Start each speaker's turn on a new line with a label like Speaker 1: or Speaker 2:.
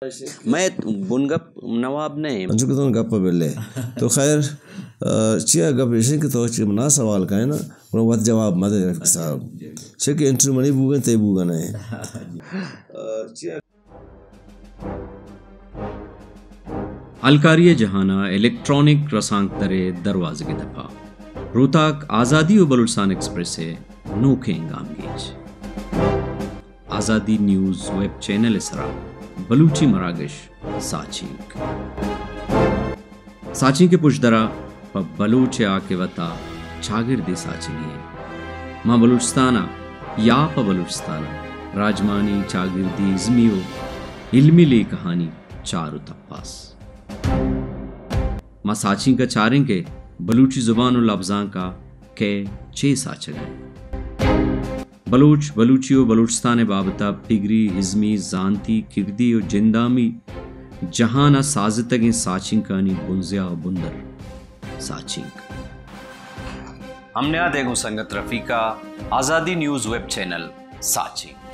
Speaker 1: मैं बुनगप नवाब नहीं
Speaker 2: अंचु कितन गप बेले तो खैर चिया गप इसे के तो चिमना सवाल का है ना वो वत जवाब मत साहब चेक इंटरव्यू मनी बुगन ते बुगन है चिया
Speaker 3: अलकारिय जहाना इलेक्ट्रॉनिक रसांकतरे दरवाजे के दफा रोहतक आज़ादी और बलूचिस्तान एक्सप्रेस से नोखे इंगामगीज आज़ादी न्यूज़ वेब चैनल इसरा बलूची मरागश साचिंग के पुशदरा पर बलूच आके वता शागिर्दी साचिंगी माँ बलूचिस्ताना या प बलूचिस्ताना राजमानी शागिर्दी इज़मियो इल्मी ली कहानी चारू तप्पास माँ साचिंग का चारिंग के बलूची जुबान और लफ्जां का के चे साचगे बलूच बलूचियो बलूचिस्तान बाबता पिगरी हिजमी जानती किरदी और जिंदामी जहाना साजतगे साचिंग कानी बुंजिया और बुंदर साचिंग
Speaker 1: हमने आ देखो संगत रफीका आज़ादी न्यूज़ वेब चैनल साचिंग।